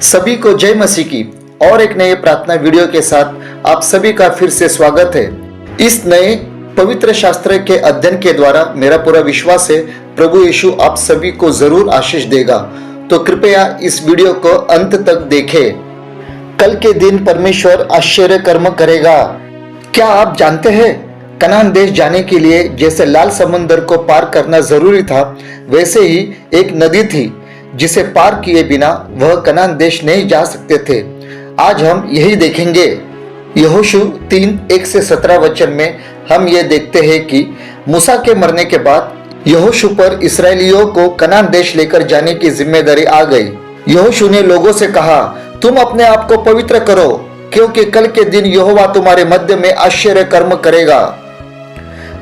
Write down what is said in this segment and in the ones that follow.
सभी को जय मसीह की और एक नए प्रार्थना वीडियो के साथ आप सभी का फिर से स्वागत है। इस नए पवित्र शास्त्र के अध्ययन के द्वारा मेरा पूरा विश्वास है प्रभु यीशु आप सभी को जरूर आशीष देगा। तो कृपया इस वीडियो को अंत तक देखें। कल के दिन परमेश्वर आश्चर्य कर्म करेगा। क्या आप जानते हैं कनान देश जाने के लिए जैसे लाल समुद्र को पार करना जरूरी था, वैसे ही एक नदी थी जिसे पार किए बिना वह कनान देश नहीं जा सकते थे। आज हम यही देखेंगे। यहोशू 3:1-17 वचन में हम ये देखते हैं कि मूसा के मरने के बाद यहोशू पर इस्राएलियों को कनान देश लेकर जाने की जिम्मेदारी आ गई। यहोशू ने लोगों से कहा, तुम अपने आप को पवित्र करो, क्योंकि कल के दिन यहोवा तुम्हारे मध्य में आश्चर्य कर्म करेगा।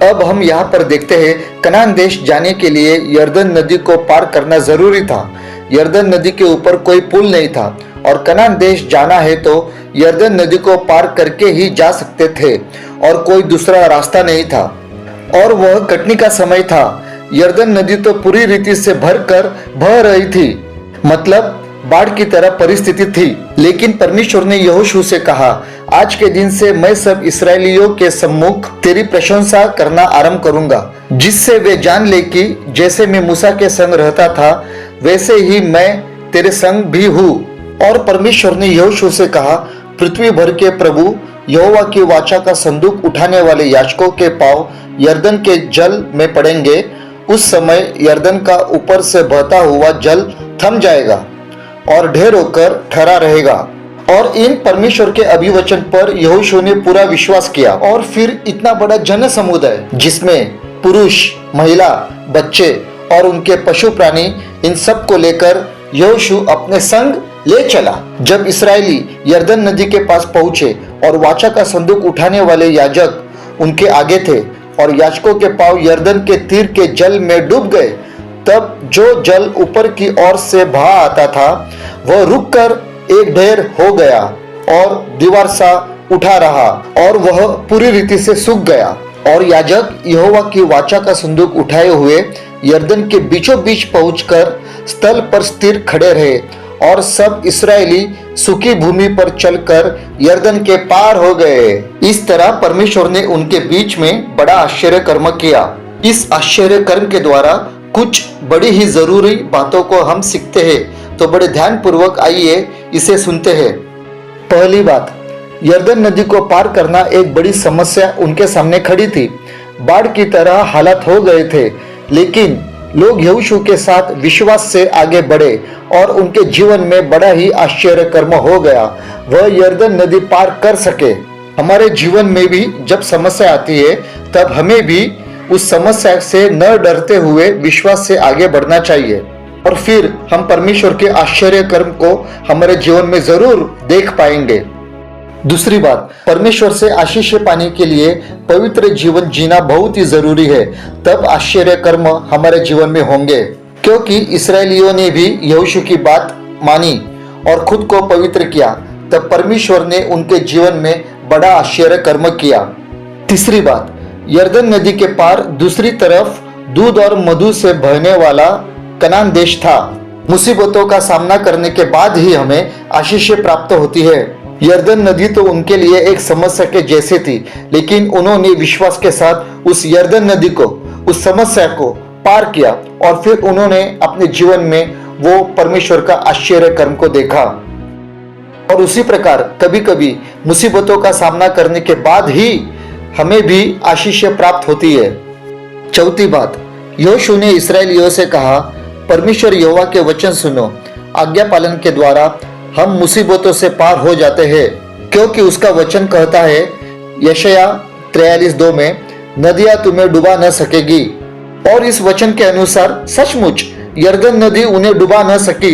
अब हम यहाँ पर देखते हैं कनान देश जाने के लिए यरदन नदी को पार करना जरूरी था। यरदन नदी के ऊपर कोई पुल नहीं था और कनान देश जाना है तो यरदन नदी को पार करके ही जा सकते थे और कोई दूसरा रास्ता नहीं था। और वह कटनी का समय था। यरदन नदी तो पूरी रीति से भरकर बह रही थी, मतलब बाढ़ की तरह परिस्थिति थी। लेकिन परमेश्वर ने यहोशू से कहा, आज के दिन से मैं सब इस्राएलियों के सम्मुख तेरी प्रशंसा करना आरंभ करूंगा, जिससे वे जान ले कि जैसे मैं मूसा के संग रहता था वैसे ही मैं तेरे संग भी हूँ। और परमेश्वर ने यहोशू से कहा, पृथ्वी भर के प्रभु यहोवा की वाचा का संदूक उठाने वाले याजकों के पांव यरदन के जल में पड़ेंगे। उस समय यरदन का ऊपर से बहता हुआ जल थम जाएगा और ढेर होकर ठहरा रहेगा। और इन परमेश्वर के अभिवचन पर यहोशू ने पूरा विश्वास किया। और फिर इतना बड़ा जन समुदाय जिसमें पुरुष, महिला, बच्चे और उनके पशु प्राणी, इन सब को लेकर यहोशू अपने संग ले चला। जब इस्राएली यरदन नदी के पास पहुंचे और वाचा का संदूक उठाने वाले याजक उनके आगे थे और याजकों के पांव यरदन के तीर के जल में डूब गए, तब जो जल ऊपर की ओर से बहा आता था वह रुककर एक ढेर हो गया और दीवार सा उठा रहा और वह पूरी रीति से सूख गया। और याजक यहोवा की वाचा का संदूक उठाए हुए यरदन के बीचों बीच पहुंचकर स्थल पर स्थिर खड़े रहे और सब इस्राएली सूखी भूमि पर चलकर यरदन के पार हो गए। इस तरह परमेश्वर ने उनके बीच में बड़ा आश्चर्य कर्म किया। इस आश्चर्य कर्म के द्वारा कुछ बड़ी ही जरूरी बातों को हम सीखते हैं, तो बड़े ध्यान पूर्वक आइए इसे सुनते हैं। पहली बात, यरदन नदी को पार करना एक बड़ी समस्या उनके सामने खड़ी थी। बाढ़ की तरह हालात हो गए थे, लेकिन लोग यहोशू के साथ विश्वास से आगे बढ़े और उनके जीवन में बड़ा ही आश्चर्य कर्म हो गया। वह यरदन नदी पार कर सके। हमारे जीवन में भी जब समस्या आती है तब हमें भी उस समस्या से न डरते हुए विश्वास से आगे बढ़ना चाहिए और फिर हम परमेश्वर के आश्चर्य कर्म को हमारे जीवन में जरूर देख पाएंगे। दूसरी बात, परमेश्वर से आशीष पाने के लिए पवित्र जीवन जीना बहुत ही जरूरी है, तब आश्चर्य कर्म हमारे जीवन में होंगे। क्योंकि इस्राएलियों ने भी यहोशू की बात मानी और खुद को पवित्र किया, तब परमेश्वर ने उनके जीवन में बड़ा आश्चर्य कर्म किया। तीसरी बात, यरदन नदी के पार दूसरी तरफ दूध और मधु से बहने वाला कनान देश था। मुसीबतों का सामना करने के बाद ही हमें आशीष प्राप्त होती है। यरदन नदी तो उनके लिए एक समस्या के जैसे थी, लेकिन उन्होंने विश्वास के साथ उस यरदन नदी को, उस समस्या को पार किया और फिर उन्होंने अपने जीवन में वो परमेश्वर का आश्चर्य कर्म को देखा। और उसी प्रकार कभी कभी मुसीबतों का सामना करने के बाद ही हमें भी आशीष प्राप्त होती है। चौथी बात, यहोशू ने इस्राएलियों से कहा, परमेश्वर यहोवा के वचन सुनो। आज्ञा पालन के द्वारा हम मुसीबतों से पार हो जाते हैं, क्योंकि उसका वचन कहता है यशायाह 43:2 में, नदियां तुम्हें डुबा न सकेगी। और इस वचन के अनुसार सचमुच यरदन नदी उन्हें डुबा न सकी।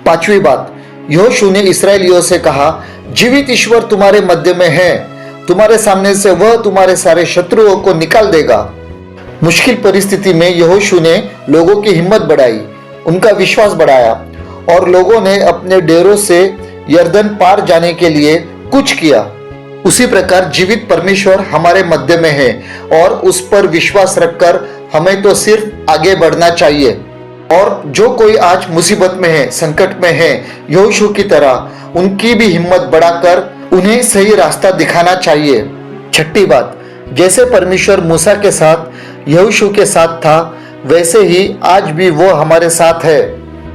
पांचवी बात, यहोशू ने इस्राएलियों से कहा, जीवित ईश्वर तुम्हारे मध्य में है, तुम्हारे सामने से वह तुम्हारे सारे शत्रुओं को निकाल देगा। मुश्किल परिस्थिति में यहोशू ने लोगों की हिम्मत बढ़ाई, उनका विश्वास बढ़ाया और लोगों ने अपने डेरों से यरदन पार जाने के लिए कुछ किया। उसी प्रकार जीवित परमेश्वर हमारे मध्य में है और उस पर विश्वास रखकर हमें तो सिर्फ आगे बढ़ना चाहिए। और जो कोई आज मुसीबत में है, संकट में है, यहोशू की तरह उनकी भी हिम्मत बढ़ाकर उन्हें सही रास्ता दिखाना चाहिए। छठी बात, जैसे परमेश्वर मूसा के साथ, यहोशू के साथ था, वैसे ही आज भी वो हमारे साथ है।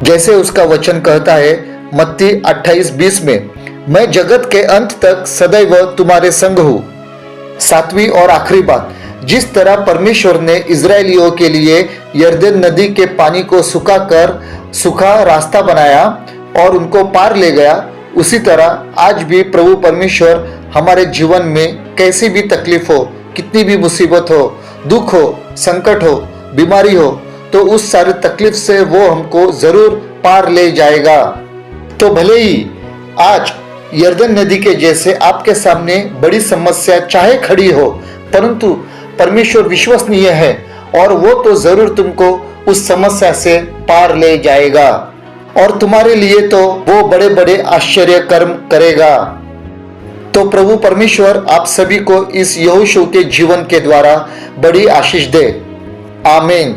जैसे उसका वचन कहता है मत्ती 28:20 में, मैं जगत के अंत तक सदैव तुम्हारे संग हूँ। सातवीं और आखिरी बात, जिस तरह परमेश्वर ने इजरायलियों के लिए यरदन नदी के पानी को सुखाकर सूखा रास्ता बनाया और उनको पार ले गया, उसी तरह आज भी प्रभु परमेश्वर हमारे जीवन में कैसी भी तकलीफ हो, कितनी भी मुसीबत हो, दुख हो, संकट हो, बीमारी हो, तो उस सारी तकलीफ से वो हमको जरूर पार ले जाएगा। तो भले ही आज यरदन नदी के जैसे आपके सामने बड़ी समस्या चाहे खड़ी हो, परंतु परमेश्वर विश्वसनीय है और वो तो जरूर तुमको उस समस्या से पार ले जाएगा और तुम्हारे लिए तो वो बड़े बड़े आश्चर्य कर्म करेगा। तो प्रभु परमेश्वर आप सभी को इस यहोशू के जीवन के द्वारा बड़ी आशीष दे। आमीन।